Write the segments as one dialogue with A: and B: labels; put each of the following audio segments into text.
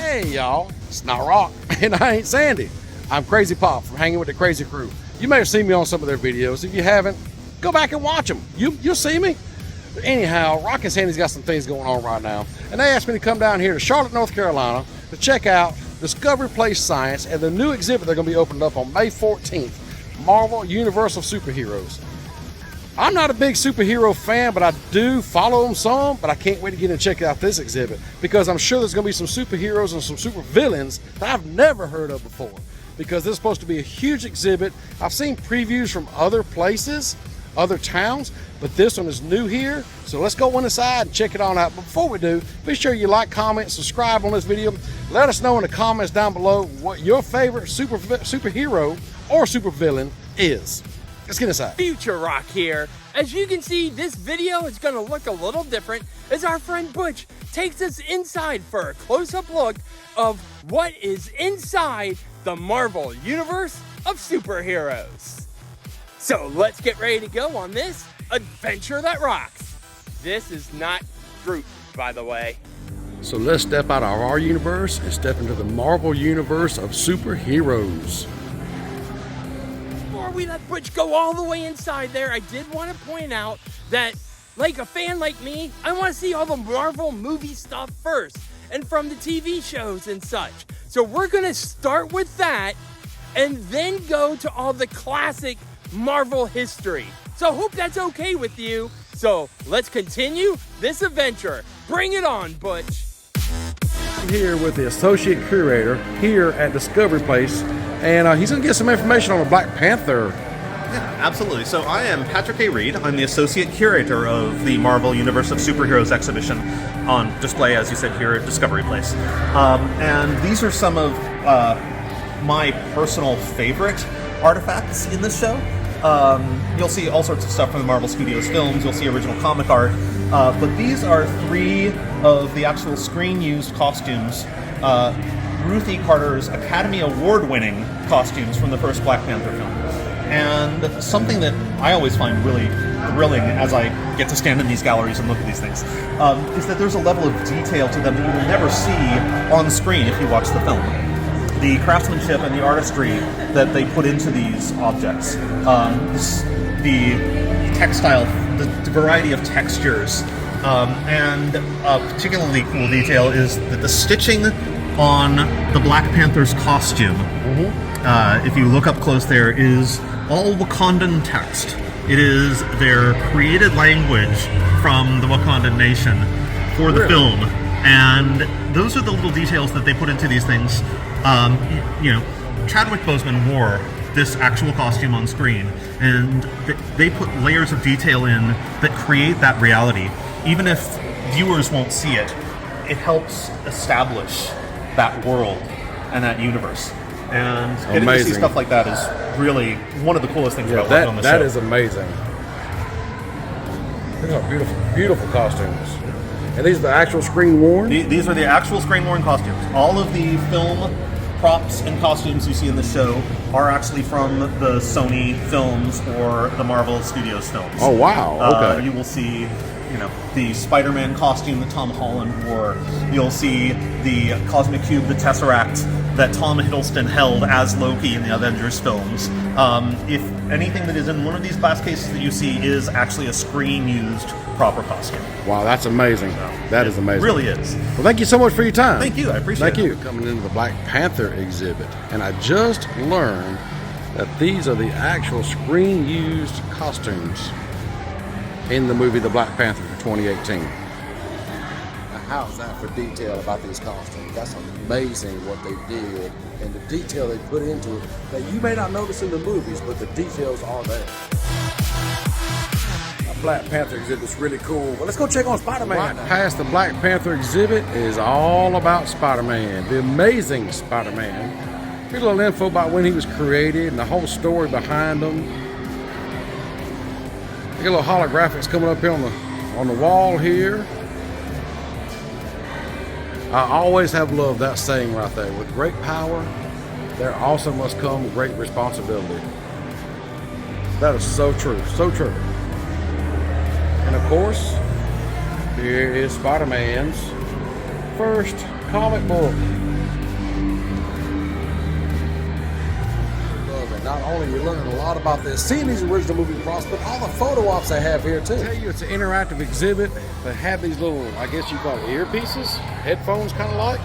A: Hey y'all, it's not Rock and I ain't Sandy. I'm Crazy Pop from Hanging with the Crazy Crew. You may have seen me on some of their videos. If you haven't, go back and watch them. You'll see me. But anyhow, Rock and Sandy's got some things going on right now. And they asked me to come down here to Charlotte, North Carolina to check out Discovery Place Science and the new exhibit they're going to be opening up on May 14th, Marvel Universe of Superheroes. I'm not a big superhero fan, but I do follow them some, but I can't wait to get and check out this exhibit because I'm sure there's going to be some superheroes and some super villains that I've never heard of before because this is supposed to be a huge exhibit. I've seen previews from other places, other towns, but this one is new here. So let's go inside and check it on out. But before we do, be sure you like, comment, subscribe on this video. Let us know in the comments down below what your favorite superhero or supervillain is. Let's get inside.
B: Future Rock here. As you can see, this video is going to look a little different as our friend Butch takes us inside for a close-up look of what is inside the Marvel Universe of Superheroes. So let's get ready to go on this adventure that rocks. This is not Groot, by the way.
A: So let's step out of our universe and step into the Marvel Universe of Superheroes.
B: Before we let Butch go all the way inside there, I did want to point out that, like a fan like me, I want to see all the Marvel movie stuff first, and from the TV shows and such. So we're going to start with that, and then go to all the classic Marvel history. So I hope that's okay with you. So let's continue this adventure. Bring it on, Butch.
A: I'm here with the associate curator here at Discovery Place, and he's going to get some information on the Black Panther.
C: Yeah, absolutely. So I am Patrick A. Reed. I'm the associate curator of the Marvel Universe of Superheroes exhibition on display, as you said, here at Discovery Place. And these are some of my personal favorite artifacts in this show. You'll see all sorts of stuff from the Marvel Studios films. You'll see original comic art. But these are three of the actual screen-used costumes. Ruthie Carter's Academy Award-winning costumes from the first Black Panther film. And something that I always find really thrilling as I get to stand in these galleries and look at these things is that there's a level of detail to them that you will never see on screen if you watch the film. The craftsmanship and the artistry that they put into these objects, the textile, the variety of textures, and a particularly cool detail is that the stitching on the Black Panther's costume, if you look up close there, is all Wakandan text. It is their created language from the Wakandan nation for the film. And those are the little details that they put into these things. You know, Chadwick Boseman wore this actual costume on screen, and they put layers of detail in that create that reality. Even if viewers won't see it, it helps establish that world and that universe. And getting to see stuff like that is really one of the coolest things about working on the show.
A: That is amazing. Look how beautiful, beautiful costumes. And these are the actual screen worn?
C: These are the actual screen worn costumes. All of the film props and costumes you see in the show are actually from the Sony films or the Marvel Studios films.
A: Oh, wow. Okay.
C: You will see, you know, the Spider-Man costume that Tom Holland wore. You'll see the Cosmic Cube, the Tesseract that Tom Hiddleston held as Loki in the Avengers films. If anything that is in one of these glass cases that you see is actually a screen-used proper costume.
A: Wow, that's amazing. That is amazing.
C: It really is.
A: Well, thank you so much for your time.
C: Thank you. I appreciate it.
A: Thank you. Coming into the Black Panther exhibit, and I just learned that these are the actual screen-used costumes in the movie The Black Panther 2018. Now, how's that for detail about these costumes? That's amazing what they did and the detail they put into it that you may not notice in the movies, but the details are there. The Black Panther exhibit is really cool. Well, let's go check on Spider-Man. Right past the Black Panther exhibit is all about Spider-Man, the amazing Spider-Man. Here's a little info about when he was created and the whole story behind him. Got a little holographics coming up here on the wall here. I always have loved that saying right there. With great power, there also must come great responsibility. That is so true, so true. And of course, here is Spider-Man's first comic book. And not only are you learning a lot about this, seeing these original movie props, but all the photo ops they have here too. I tell you, it's an interactive exhibit. They have these little, I guess you call it earpieces, headphones kind of like.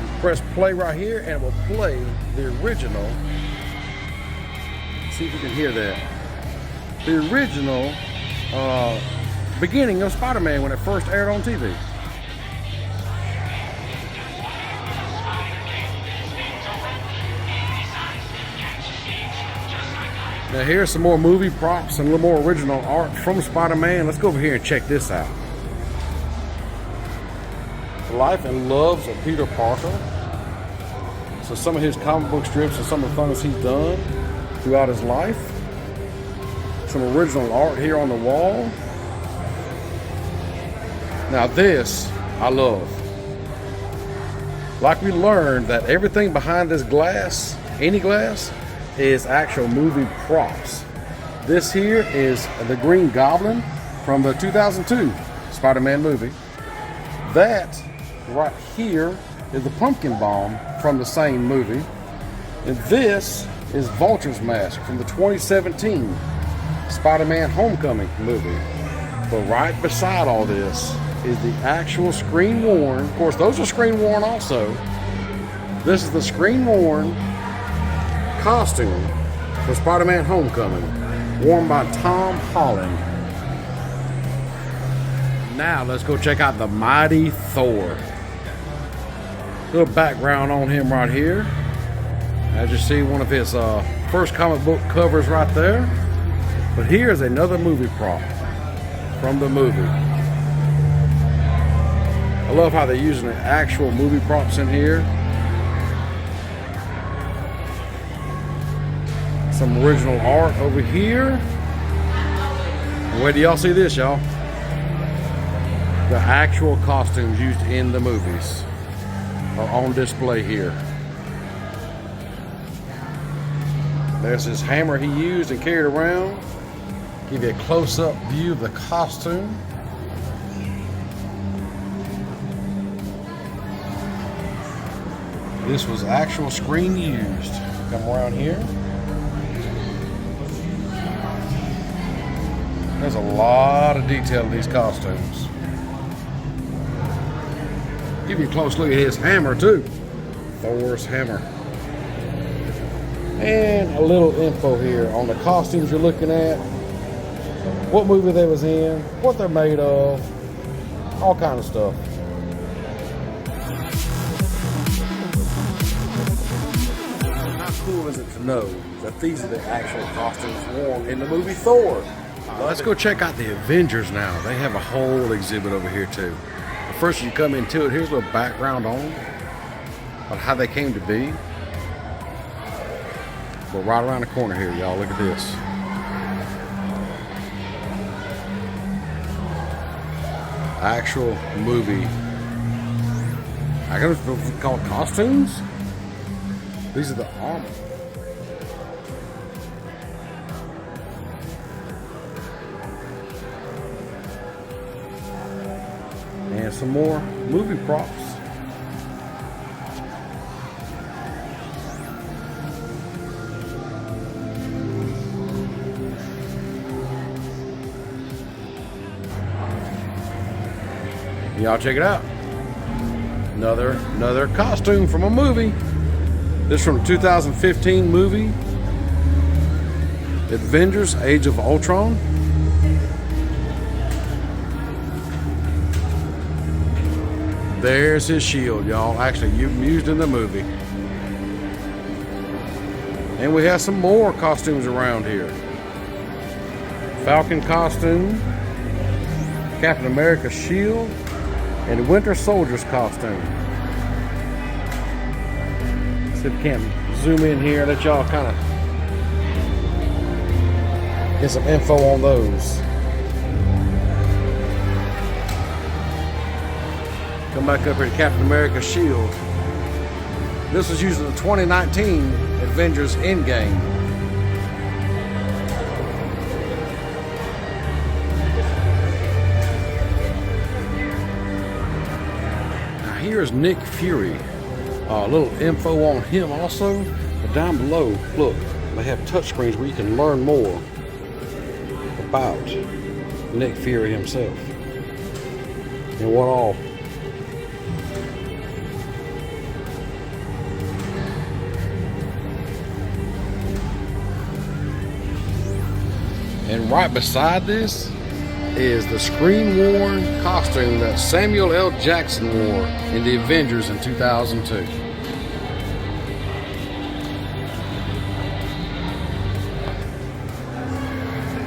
A: You press play right here and it will play the original. See if you can hear that. The original beginning of Spider-Man when it first aired on TV. Now here's some more movie props and a little more original art from Spider-Man. Let's go over here and check this out. The life and loves of Peter Parker. So some of his comic book strips and some of the things he's done throughout his life. Some original art here on the wall. Now this, I love. Like we learned that everything behind this glass, any glass, is actual movie props. This here is the Green Goblin from the 2002 Spider-Man movie. That right here is the Pumpkin Bomb from the same movie. And this is Vulture's mask from the 2017 Spider-Man Homecoming movie. But right beside all this is the actual screen worn. Of course, those are screen worn also. This is the screen worn costume for Spider-Man Homecoming, worn by Tom Holland. Now let's go check out the mighty Thor. Little background on him right here. As you see, one of his first comic book covers right there. But here's another movie prop from the movie. I love how they're using the actual movie props in here. Some original art over here. Where do y'all see this, y'all? The actual costumes used in the movies are on display here. There's his hammer he used and carried around. Give you a close-up view of the costume. This was actual screen used. Come around here. There's a lot of detail in these costumes. Give you a close look at his hammer too. Thor's hammer. And a little info here on the costumes you're looking at. What movie they was in, what they're made of, all kind of stuff. How cool is it to know that these are the actual costumes worn in the movie Thor? Let's go check out the Avengers now. They have a whole exhibit over here too. But first you come into it, here's a little background on how they came to be. But right around the corner here, y'all, look at this. Actual movie. I guess it's called costumes. These are the armor. And some more movie props. Y'all check it out. Another costume from a movie. This from the 2015 movie Avengers: Age of Ultron. There's his shield, y'all. Actually, used in the movie. And we have some more costumes around here. Falcon costume, Captain America's shield, and the Winter Soldier's costume. See if we can zoom in here, let y'all kind of get some info on those. Come back up here to Captain America's shield. This was used in the 2019 Avengers Endgame. Now here's Nick Fury. A little info on him also. The down below, look, they have touch screens where you can learn more about Nick Fury himself and what all. And right beside this is the screen-worn costume that Samuel L. Jackson wore in the Avengers in 2002.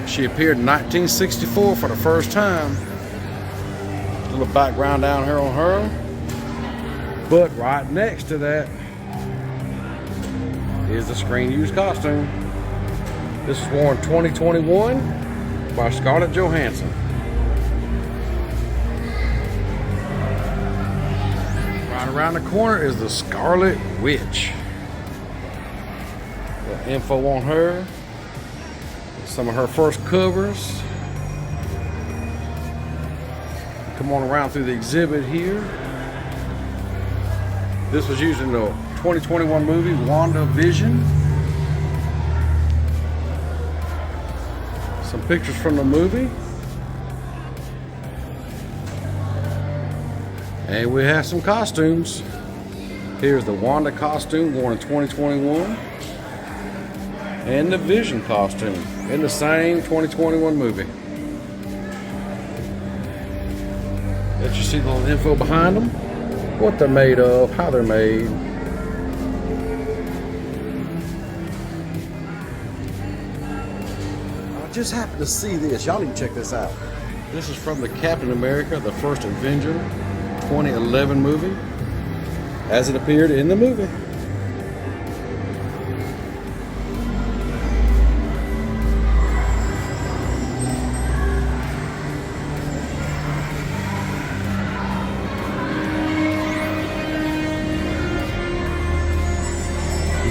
A: She appeared in 1964 for the first time. A little background down here on her. But right next to that is the screen-used costume. This was worn 2021 by Scarlett Johansson. Right around the corner is the Scarlet Witch. The info on her, some of her first covers. Come on around through the exhibit here. This was used in the 2021 movie WandaVision. Some pictures from the movie. And we have some costumes. Here's the Wanda costume worn in 2021. And the Vision costume in the same 2021 movie. Let you see the little info behind them. What they're made of, how they're made. Just happened to see this. Y'all need to check this out. This is from the Captain America, the First Avenger 2011 movie, as it appeared in the movie.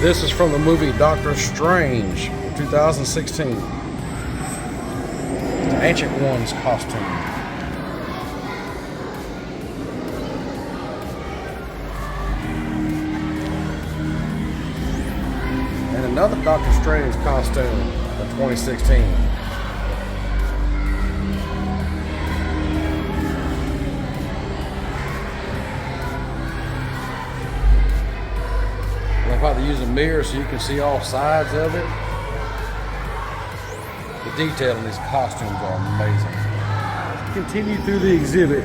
A: This is from the movie Doctor Strange 2016. Ancient One's costume. And another Doctor Strange costume in 2016. I love how they use a mirror so you can see all sides of it. The detail in these costumes are amazing. Let's continue through the exhibit.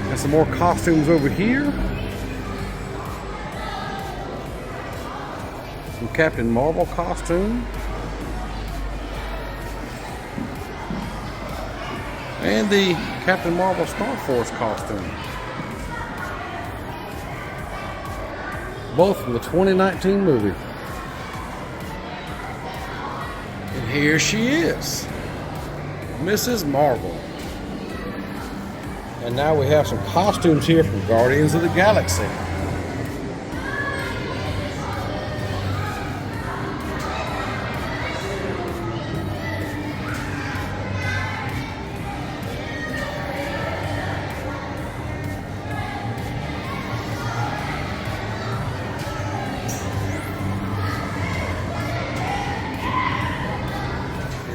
A: Got some more costumes over here. Some Captain Marvel costume. And the Captain Marvel Star Force costume. Both from the 2019 movie. Here she is, Mrs. Marvel. And now we have some costumes here from Guardians of the Galaxy.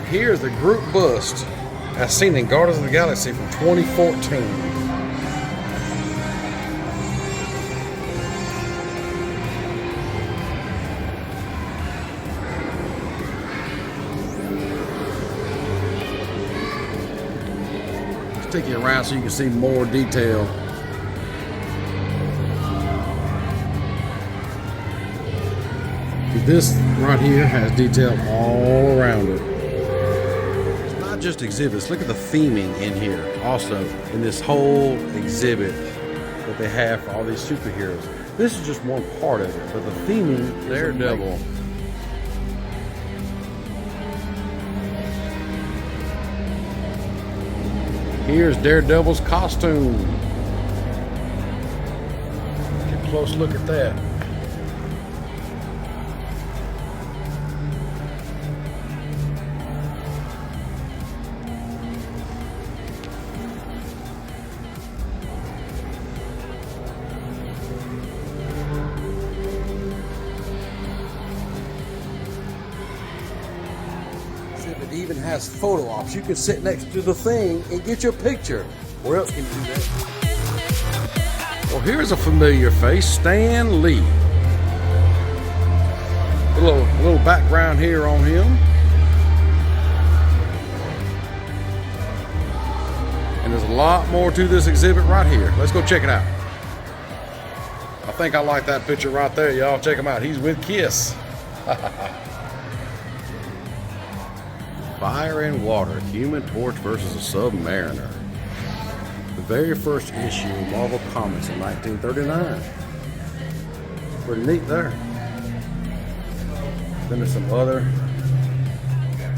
A: Here's the group bust as seen in Guardians of the Galaxy from 2014. Let's take you around so you can see more detail. This right here has detail all around it. Just exhibits. Look at the theming in here also in this whole exhibit that they have for all these superheroes. This is just one part of it, but the theming, Daredevil. Here's Daredevil's costume. Get a close look at that. even has photo ops. You can sit next to the thing and get your picture. Where else can you do that? Well, here's a familiar face, Stan Lee. A little background here on him. And there's a lot more to this exhibit right here. Let's go check it out. I think I like that picture right there, y'all. Check him out. He's with Kiss. Fire and Water, Human Torch versus a Submariner. The very first issue of Marvel Comics in 1939. Pretty neat there. Then there's some other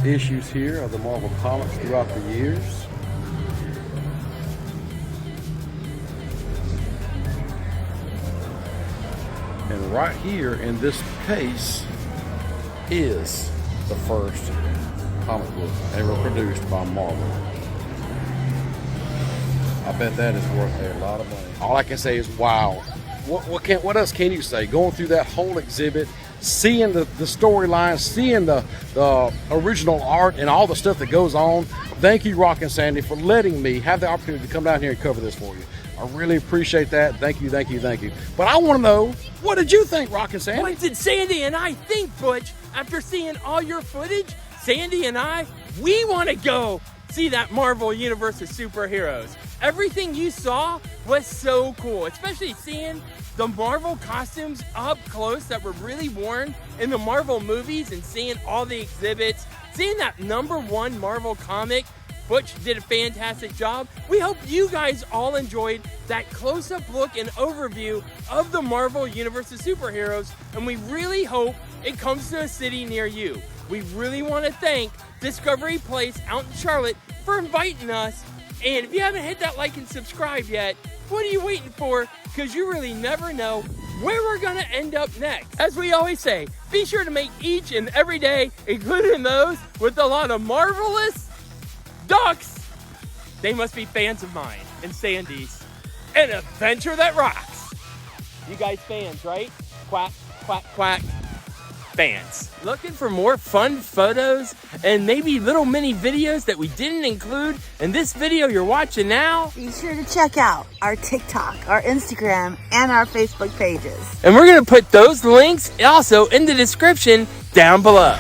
A: issues here of the Marvel Comics throughout the years. And right here in this case is the first comic book ever produced by Marvel. I bet that is worth a lot of money. All I can say is wow. What else can you say? Going through that whole exhibit, seeing the storyline, seeing the original art and all the stuff that goes on. Thank you, Rock and Sandy, for letting me have the opportunity to come down here and cover this for you. I really appreciate that. Thank you, thank you, thank you. But I want to know, what did you think, Rock and Sandy?
B: What did Sandy and I think, Butch? After seeing all your footage, Sandy and we want to go see that Marvel Universe of Superheroes. Everything you saw was so cool, especially seeing the Marvel costumes up close that were really worn in the Marvel movies and seeing all the exhibits, seeing that #1 Marvel comic. Butch did a fantastic job. We hope you guys all enjoyed that close-up look and overview of the Marvel Universe of Superheroes, and we really hope it comes to a city near you. We really want to thank Discovery Place out in Charlotte for inviting us. And if you haven't hit that like and subscribe yet, what are you waiting for? Because you really never know where we're going to end up next. As we always say, be sure to make each and every day, including those with a lot of marvelous ducks. They must be fans of mine and Sandy's. An adventure that rocks. You guys fans, right? Quack, quack, quack. Fans. Looking for more fun photos and maybe little mini videos that we didn't include in this video you're watching now?
D: Be sure to check out our TikTok, our Instagram, and our Facebook pages.
B: And we're going to put those links also in the description down below.